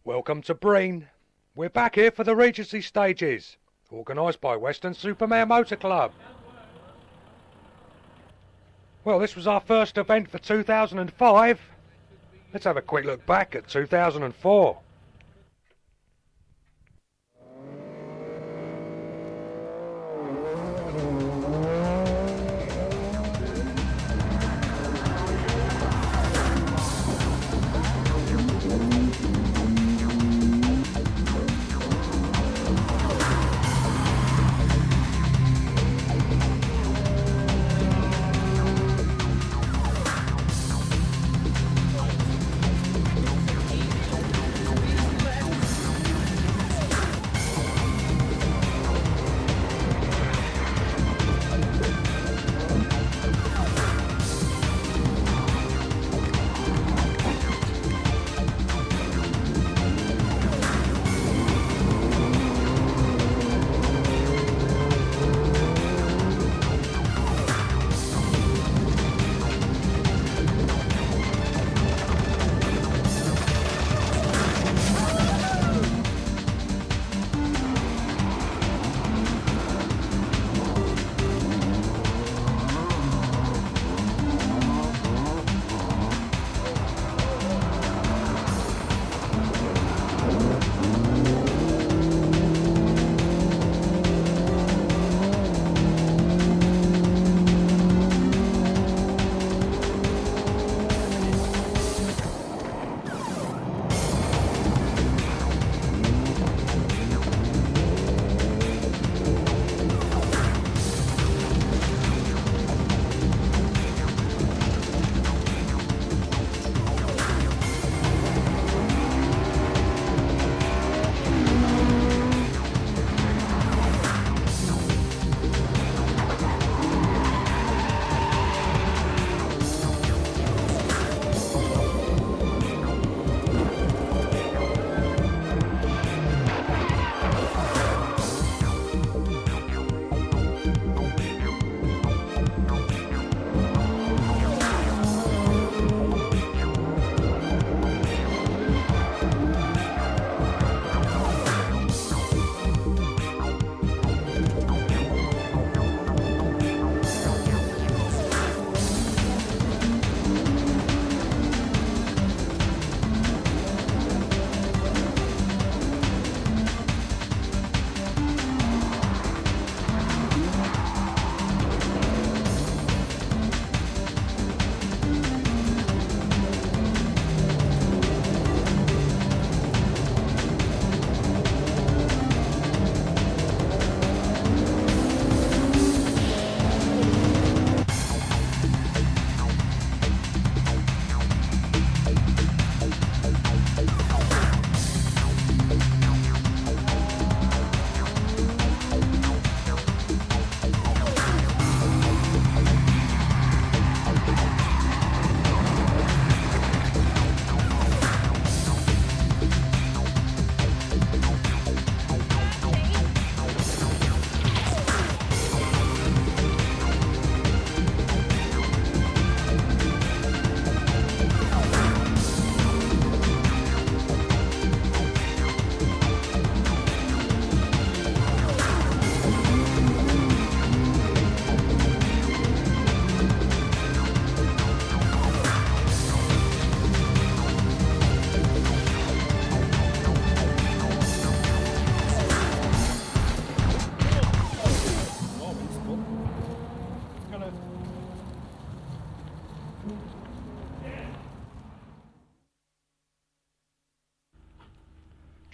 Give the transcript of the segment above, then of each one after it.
Welcome to Brean. We're back here for the Regency Stages, organised by Weston Supamare Motorclub. Well, this was our first event for 2005. Let's have a quick look back at 2004.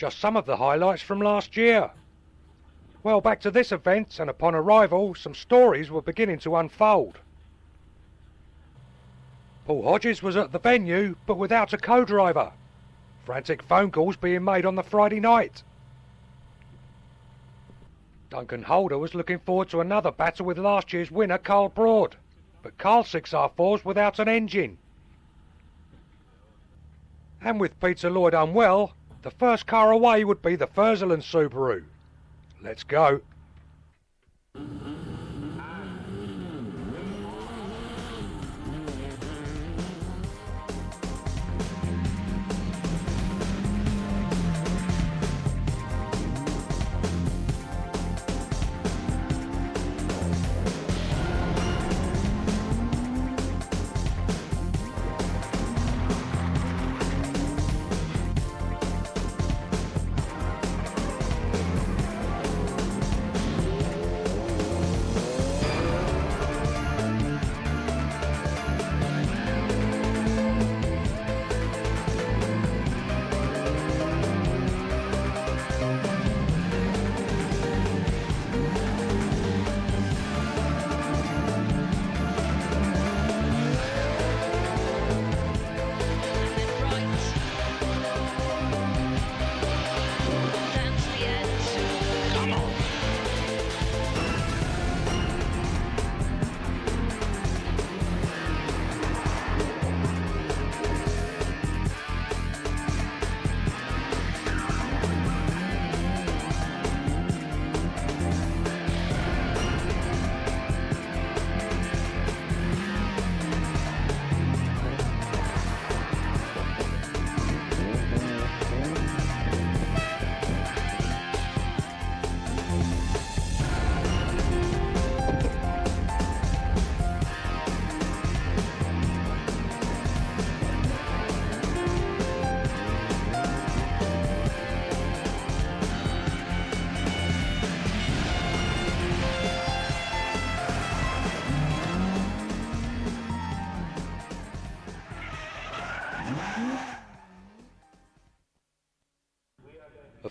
Just some of the highlights from last year. Well, back to this event, and upon arrival, some stories were beginning to unfold. Paul Hodges was at the venue, but without a co-driver. Frantic phone calls being made on the Friday night. Duncan Holder was looking forward to another battle with last year's winner, Carl Broad, but Carl's 6R4's without an engine. And with Peter Lloyd unwell, the first car away would be the Furzeland Subaru. Let's go.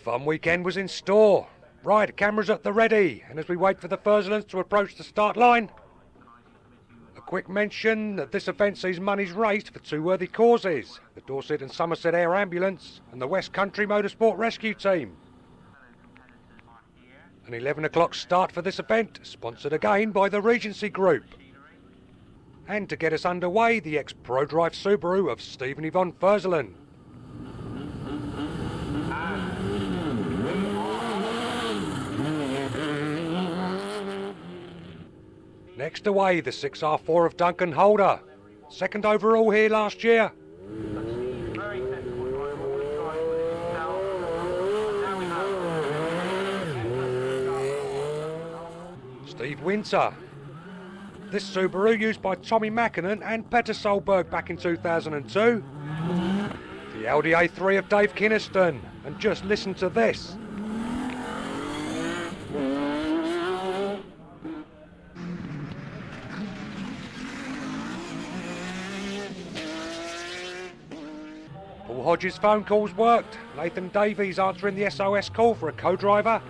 fun weekend was in store. Right, cameras at the ready, and as we wait for the Fursulans to approach the start line, a quick mention that this event sees monies raised for two worthy causes: the Dorset and Somerset Air Ambulance and the West Country Motorsport Rescue Team. An 11 o'clock start for this event, sponsored again by the Regency Group. And to get us underway, the ex-Pro-Drive Subaru of Steve and Yvonne Fursulan. Next away, the 6R4 of Duncan Holder, second overall here last year. Steve Winter. This Subaru used by Tommy Mackinnon and Petter Solberg back in 2002. The Audi A3 of Dave Kynaston, and just listen to this. Paul Hodges' phone calls worked. Nathan Davies answering the SOS call for a co-driver.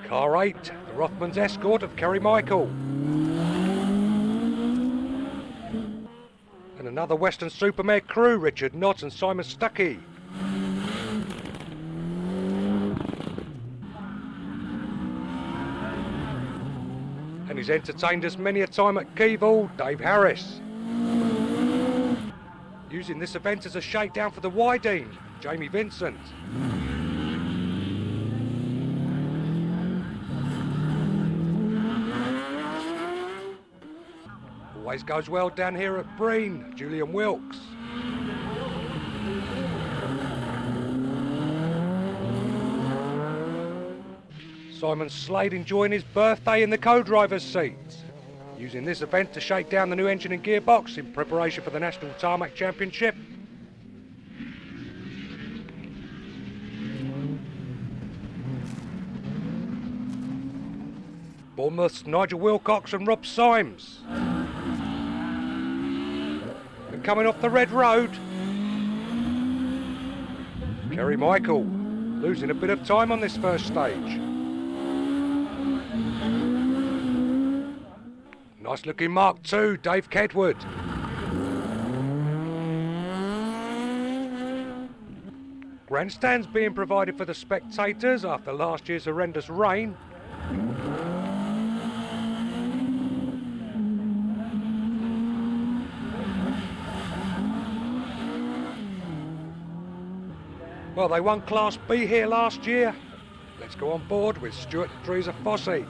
Car 8, the Rothmans escort of Kerry Michael. And another Weston Supamare crew, Richard Knott and Simon Stuckey. And he's entertained us many a time at Keevil, Dave Harris. Using this event as a shakedown for the Wydeen, Jamie Vincent. Always goes well down here at Brean, Julian Wilkes. Simon Slade enjoying his birthday in the co-driver's seat, using this event to shake down the new engine and gearbox in preparation for the National Tarmac Championship. Bournemouth's Nigel Wilcox and Rob Symes. And coming off the red road, Kerry Michael, losing a bit of time on this first stage. Nice looking Mark II, Dave Kedwood. Grandstands being provided for the spectators after last year's horrendous rain. Well, they won Class B here last year. Let's go on board with Stuart Dreeser Fossey.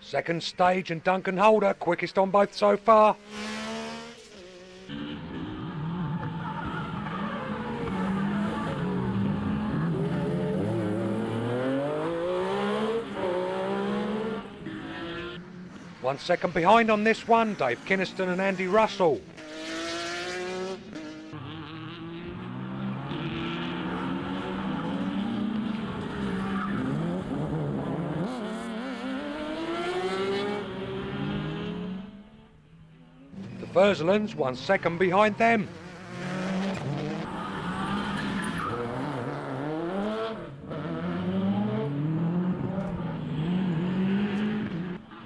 Second Stage and Duncan Holder, quickest on both so far. One second behind on this one, Dave Kinniston and Andy Russell. The Fursulands 1 second behind them.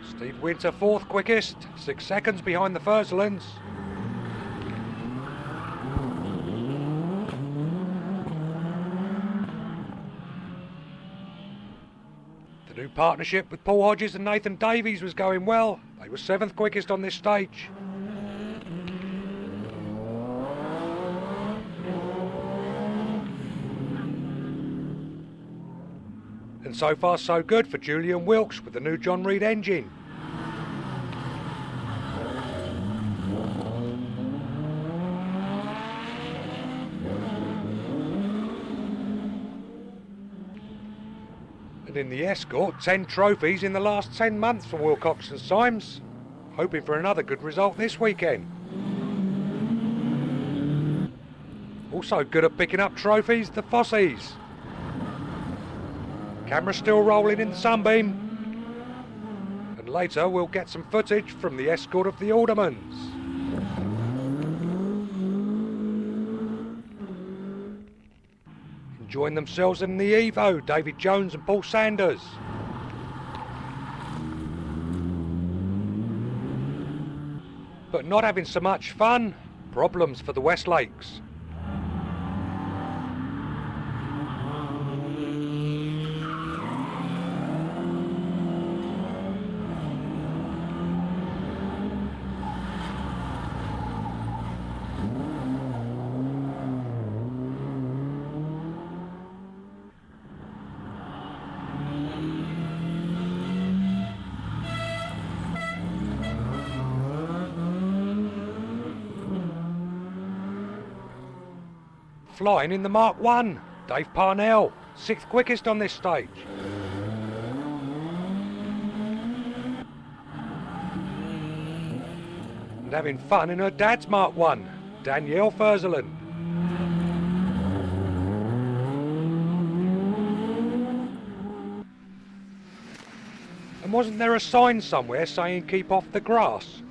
Steve Winter 4th quickest, 6 seconds behind the Fursulands. The new partnership with Paul Hodges and Nathan Davies was going well. They were 7th quickest on this stage. And so far so good for Julian Wilkes with the new John Reed engine. And in the Escort, 10 trophies in the last 10 months for Wilcox and Symes. Hoping for another good result this weekend. Also good at picking up trophies, the Fossies. Camera still rolling in the sunbeam. And later we'll get some footage from the Escort of the Aldermans. Enjoying themselves in the Evo, David Jones and Paul Sanders. But not having so much fun, problems for the Westlakes. Flying in the Mark 1, Dave Parnell, 6th quickest on this stage. And having fun in her dad's Mark 1, Danielle Fursuland. And wasn't there a sign somewhere saying keep off the grass?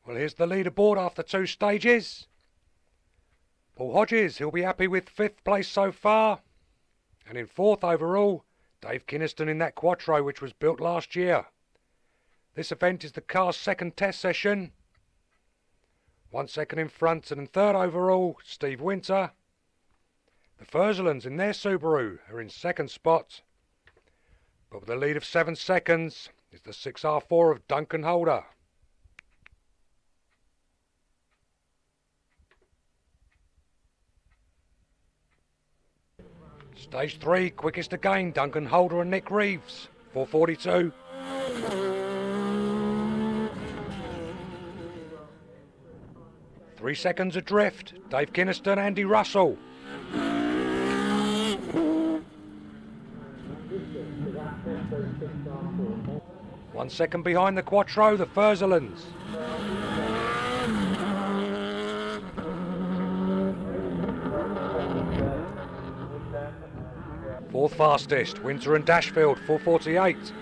Well, here's the leaderboard after 2 stages. Paul Hodges, he'll be happy with 5th place so far. And in 4th overall, Dave Kynaston in that Quattro which was built last year. This event is the car's 2nd test session. 1 second in front, and in 3rd overall, Steve Winter. The Furzelans in their Subaru are in 2nd spot. But with a lead of 7 seconds is the 6R4 of Duncan Holder. Stage 3, quickest again, Duncan Holder and Nick Reeves, 4:42. Three seconds adrift, Dave Kynaston, Andy Russell. One second behind the Quattro, the Furzelans. Fourth fastest, Winter and Dashfield, 4:48.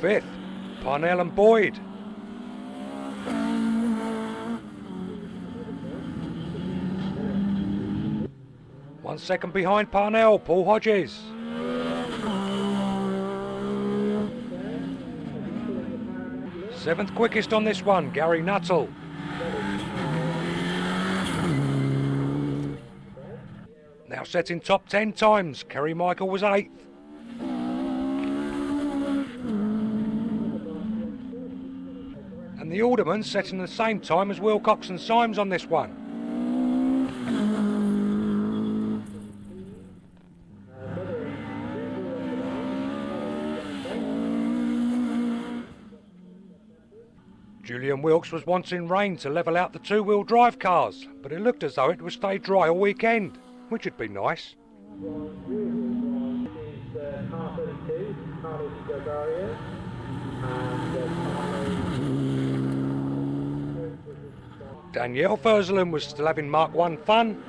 Fifth, Parnell and Boyd. One second behind Parnell, Paul Hodges. Seventh quickest on this one, Gary Nuttall. Now set in top 10 times, Kerry Michael was 8th. And the Alderman setting the same time as Wilcox and Symes on this one. Julian Wilkes was wanting rain to level out the 2-wheel drive cars, but it looked as though it would stay dry all weekend, which would be nice. Danielle Furzelan was still having Mark 1 fun.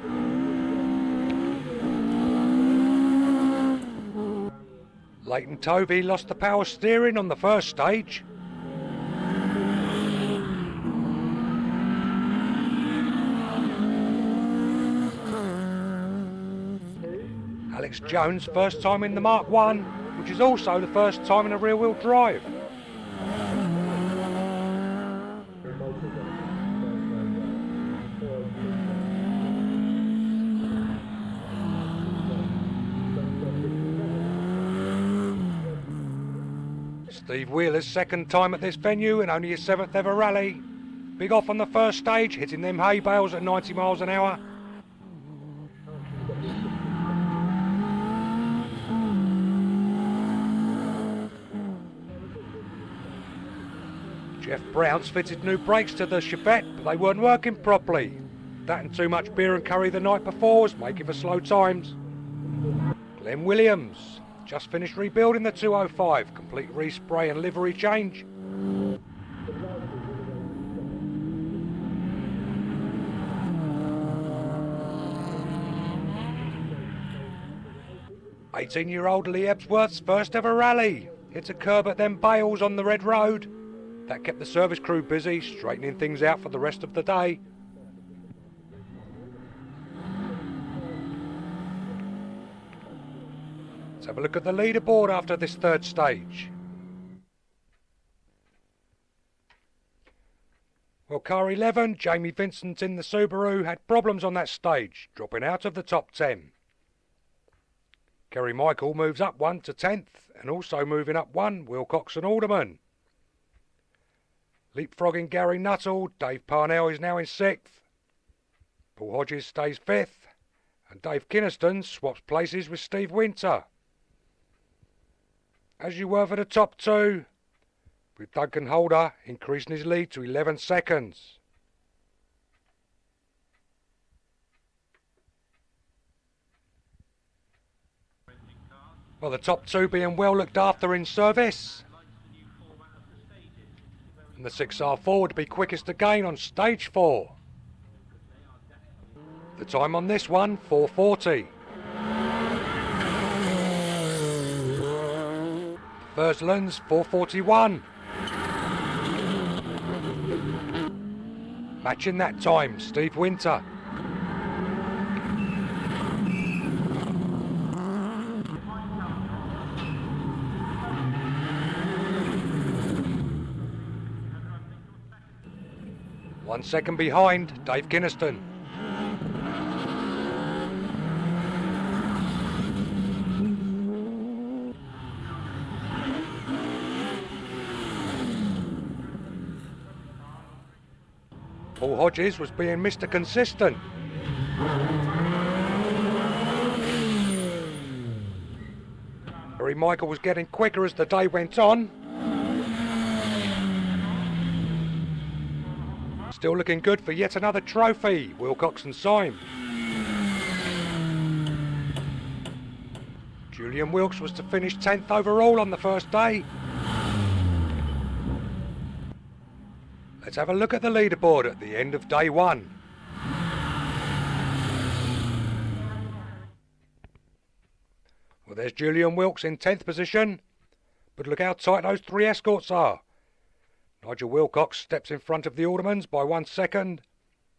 Leighton Tovey lost the power steering on the first stage. Alex Jones, first time in the Mark 1, which is also the first time in a rear-wheel drive. Steve Wheeler's second time at this venue and only his 7th ever rally. Big off on the first stage, hitting them hay bales at 90 miles an hour. Jeff Brown's fitted new brakes to the Chevette, but they weren't working properly. That and too much beer and curry the night before was making for slow times. Glenn Williams just finished rebuilding the 205, complete respray and livery change. "18-year-old Lee Ebsworth's first ever rally. Hit a curb at them bales on the Red Road. That kept the service crew busy, straightening things out for the rest of the day. Let's have a look at the leaderboard after this third stage. Well, car 11, Jamie Vincent in the Subaru, had problems on that stage, dropping out of the top 10. Kerry Michael moves up 1 to 10th, and also moving up 1, Wilcox and Alderman. Leapfrogging Gary Nuttall, Dave Parnell is now in 6th. Paul Hodges stays 5th, and Dave Kynaston swaps places with Steve Winter. As you were for the top 2, with Duncan Holder increasing his lead to 11 seconds. Well, the top 2 being well looked after in service. And the 6R4 would be quickest again on stage 4. The time on this one, 4:40. Fursulands 4:41. Matching that time, Steve Winter. One second behind, Dave Kinniston. Paul Hodges was being Mr. Consistent. Harry Michael was getting quicker as the day went on. Still looking good for yet another trophy, Wilcox and Syme. Julian Wilkes was to finish 10th overall on the first day. Let's have a look at the leaderboard at the end of day one. Well, there's Julian Wilkes in 10th position, but look how tight those three escorts are. Nigel Wilcox steps in front of the Aldermans by 1 second,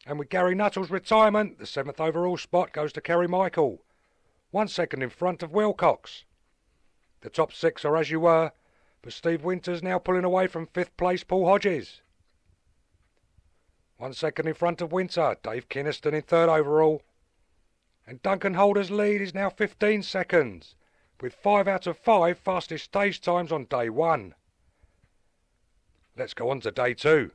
and with Gary Nuttall's retirement, the 7th overall spot goes to Kerry Michael, 1 second in front of Wilcox. The top 6 are as you were, but Steve Winter's now pulling away from 5th place Paul Hodges. 1 second in front of Winter, Dave Kinniston in 3rd overall. And Duncan Holder's lead is now 15 seconds, with 5 out of 5 fastest stage times on day 1. Let's go on to day 2.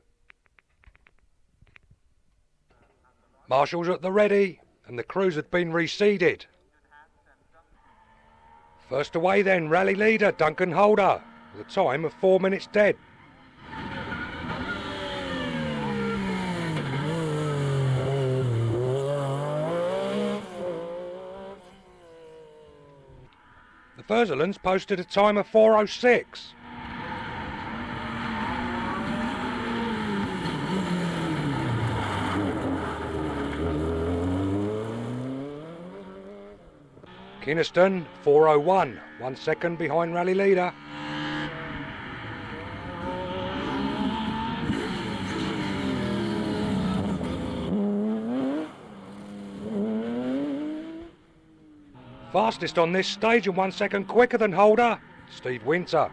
Marshals at the ready, and the crews had been reseeded. First away then, rally leader Duncan Holder, with a time of 4 minutes dead. The Fursulands posted a time of 4:06. Kinniston 4:01, 1 second behind rally leader. Fastest on this stage and 1 second quicker than Holder, Steve Winter.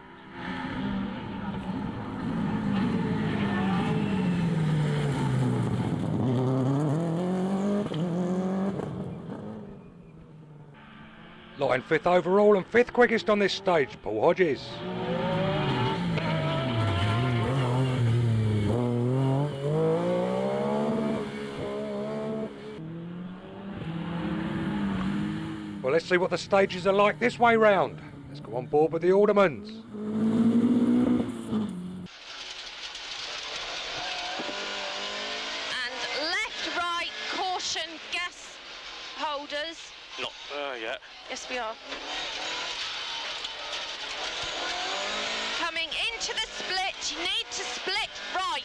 Line 5th overall and 5th quickest on this stage, Paul Hodges. Well, let's see what the stages are like this way round. Let's go on board with the Aldermans. And left, right, caution, gas holders. Not there yet. Yes, we are. Coming into the split, you need to split right.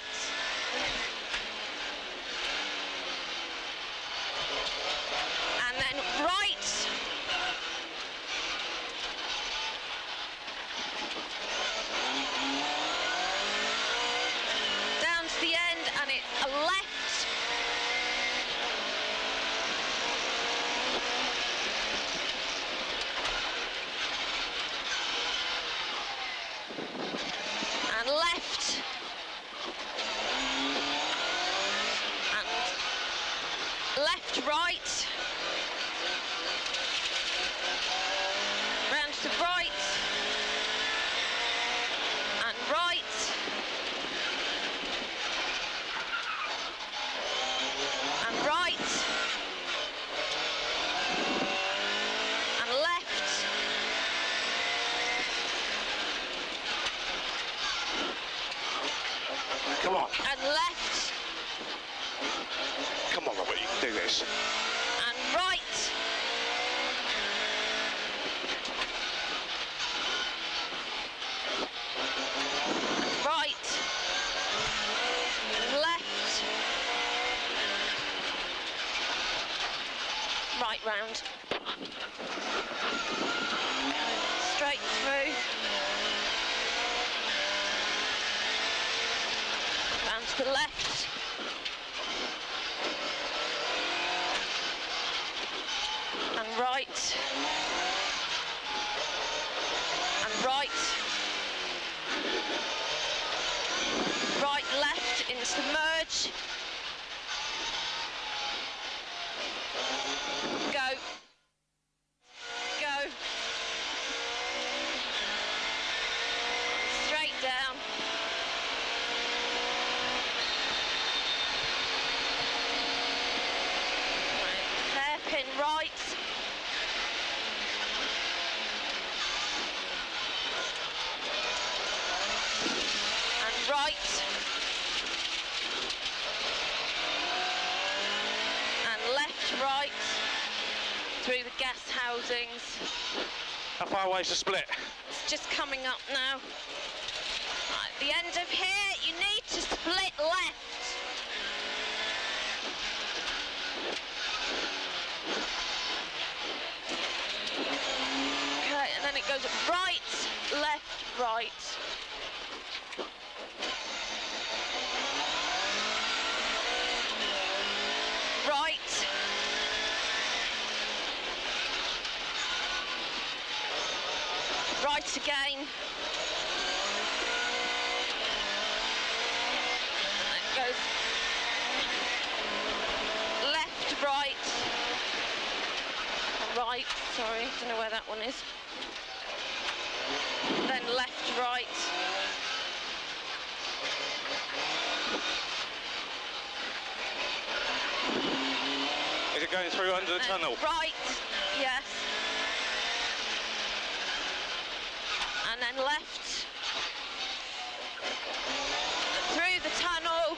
And then right. Down to the end, and it's a left. And left. And left, right. Round to right. And right. And right. And left. Come on. And left. Come on, Robert, you can do this. And right. And right. And left. Right round. Straight through. to the left. And right. And right. Right, left into the merge. Go. Go. Straight down. Right, hairpin right. And right. And left, right. Through the gas housings. How far away is the split? It's just coming up now. Right, at the end of here, you need to split left. Okay, and then it goes right, left, right. Right. Right again. And it goes left, right. Right, sorry, don't know where that one is. Then left, right. Is it going through under the tunnel? Right, yes. And then left. Through the tunnel,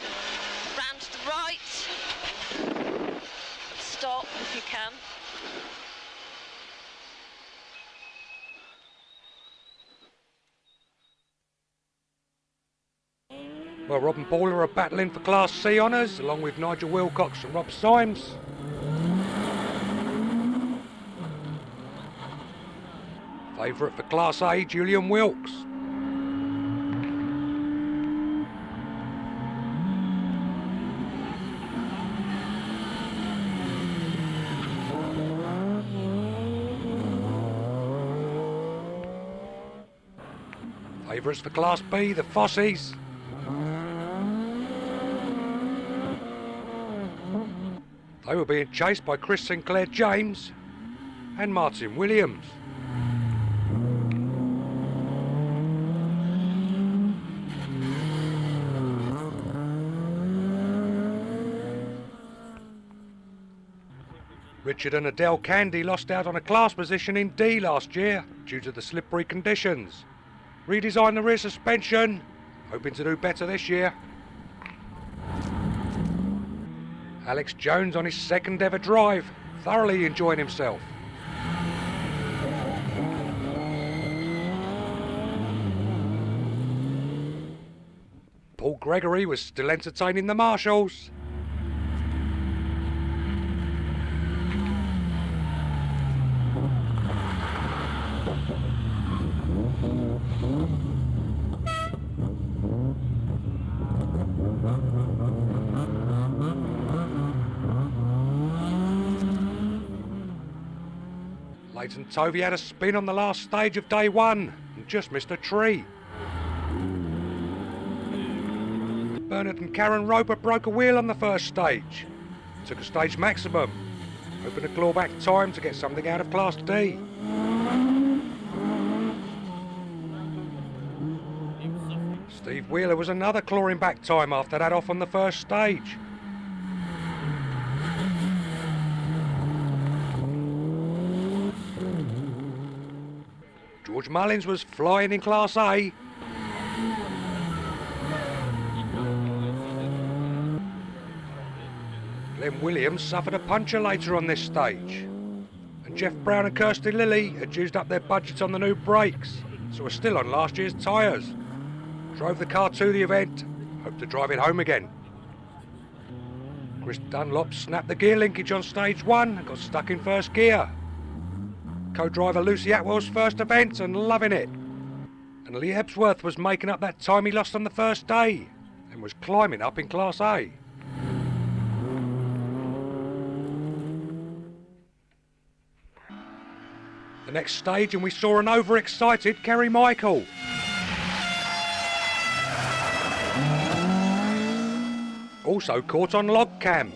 round to the right. Stop if you can. Well, Rob and Paula are battling for Class C honours, along with Nigel Wilcox and Rob Symes. Favourite for Class A, Julian Wilkes. Favourites for Class B, the Fossies. They were being chased by Chris Sinclair James and Martin Williams. Richard and Adele Candy lost out on a class position in D last year due to the slippery conditions. Redesigned the rear suspension, hoping to do better this year. Alex Jones on his second ever drive, thoroughly enjoying himself. Paul Gregory was still entertaining the marshals. Leighton Tovey had a spin on the last stage of day one and just missed a tree. Bernard and Karen Roper broke a wheel on the first stage. Took a stage maximum, hoping to claw back time to get something out of Class D. Steve Wheeler was another clawing back time after that off on the first stage. George Mullins was flying in Class A. Glenn Williams suffered a puncture later on this stage. And Jeff Brown and Kirsty Lilly had used up their budgets on the new brakes, so were still on last year's tyres. Drove the car to the event, hoped to drive it home again. Chris Dunlop snapped the gear linkage on stage one and got stuck in first gear. Co-driver Lucy Atwell's first event and loving it. And Lee Ebsworth was making up that time he lost on the first day. and was climbing up in Class A. The next stage, and we saw an overexcited Kerry Michael. Also caught on log cam.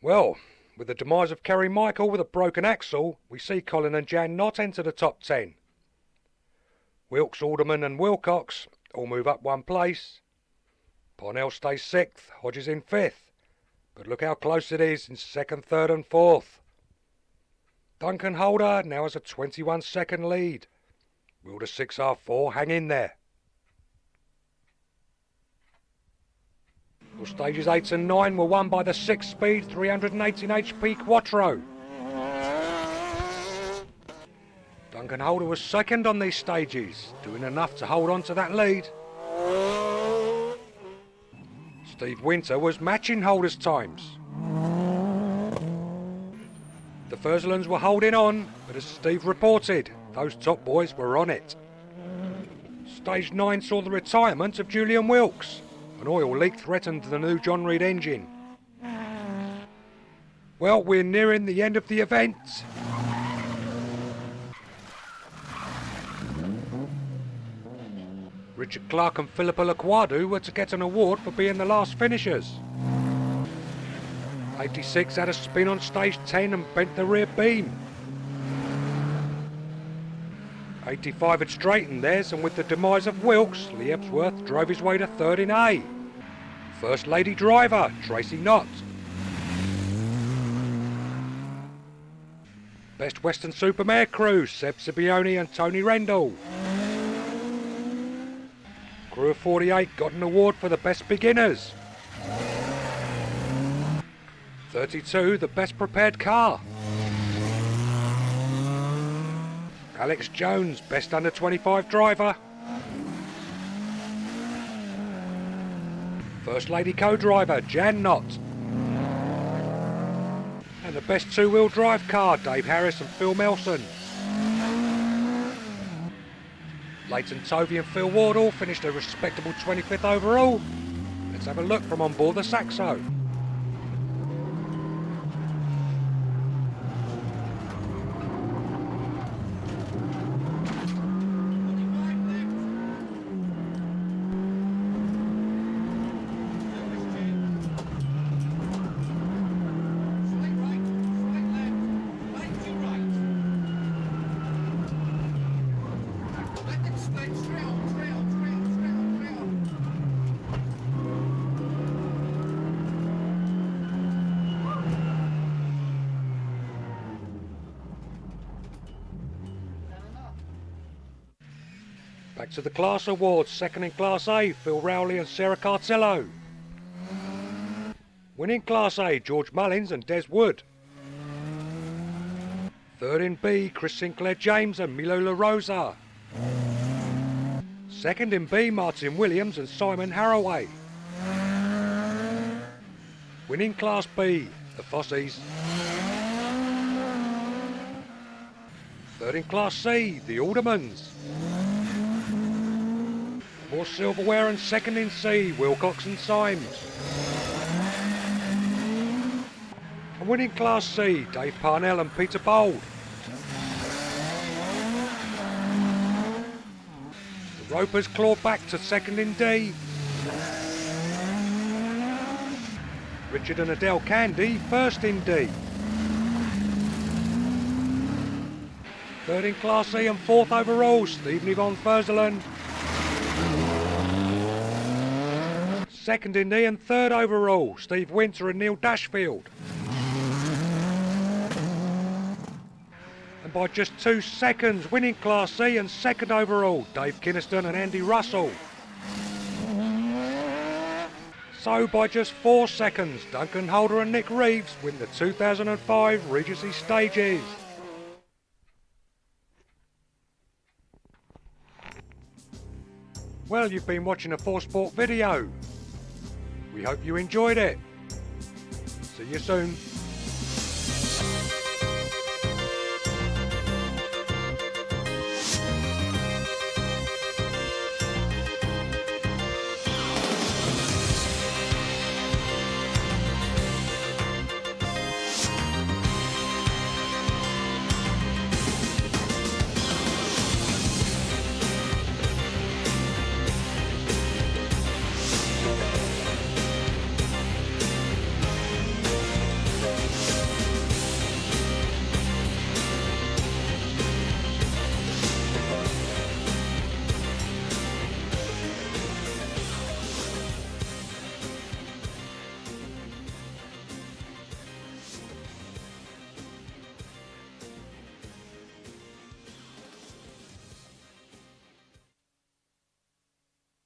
Well, with the demise of Kerry Michael with a broken axle, we see Colin and Jan not enter the top 10. Wilkes, Alderman and Wilcox all move up one place. Parnell stays 6th, Hodges in 5th. But look how close it is in 2nd, 3rd and 4th. Duncan Holder now has a 21-second lead. Will the 6R4 hang in there? Well, stages 8 and 9 were won by the 6-speed 318 HP Quattro. Duncan Holder was second on these stages, doing enough to hold on to that lead. Steve Winter was matching Holder's times. The Fursulands were holding on, but as Steve reported, those top boys were on it. Stage 9 saw the retirement of Julian Wilkes. An oil leak threatened the new John Reed engine. Well, we're nearing the end of the event. Richard Clark and Philippa Laquadu were to get an award for being the last finishers. 86 had a spin on stage 10 and bent the rear beam. 85 had straightened theirs, and with the demise of Wilkes, Lee Ebsworth drove his way to 3rd in A. First lady driver, Tracy Knott. Best Western Supamare crew, Seb Sibione and Tony Rendell. Crew of 48 got an award for the best beginners. 32, the best prepared car. Alex Jones, best under 25 driver. First lady co-driver, Jan Knott. And the best two-wheel drive car, Dave Harris and Phil Melson. Leighton Tovey and Phil Wardle finished a respectable 25th overall. Let's have a look from on board the Saxo. Back to the class awards. Second in Class A, Phil Rowley and Sarah Cartello. Winning Class A, George Mullins and Des Wood. Third in B, Chris Sinclair James and Milo La Rosa. Second in B, Martin Williams and Simon Haraway. Winning Class B, the Fossies. Third in Class C, the Aldermans. More silverware and second in C, Wilcox and Symes. And winning Class C, Dave Parnell and Peter Bold. The Ropers claw back to second in D. Richard and Adele Candy first in D. Third in Class C and fourth overall, Stephen Yvonne Fursuland. Second in D and third overall, Steve Winter and Neil Dashfield. And by just 2 seconds, winning Class C and second overall, Dave Kinniston and Andy Russell. So by just 4 seconds, Duncan Holder and Nick Reeves win the 2005 Regency Stages. Well, you've been watching a 4Sport video. We hope you enjoyed it. See you soon.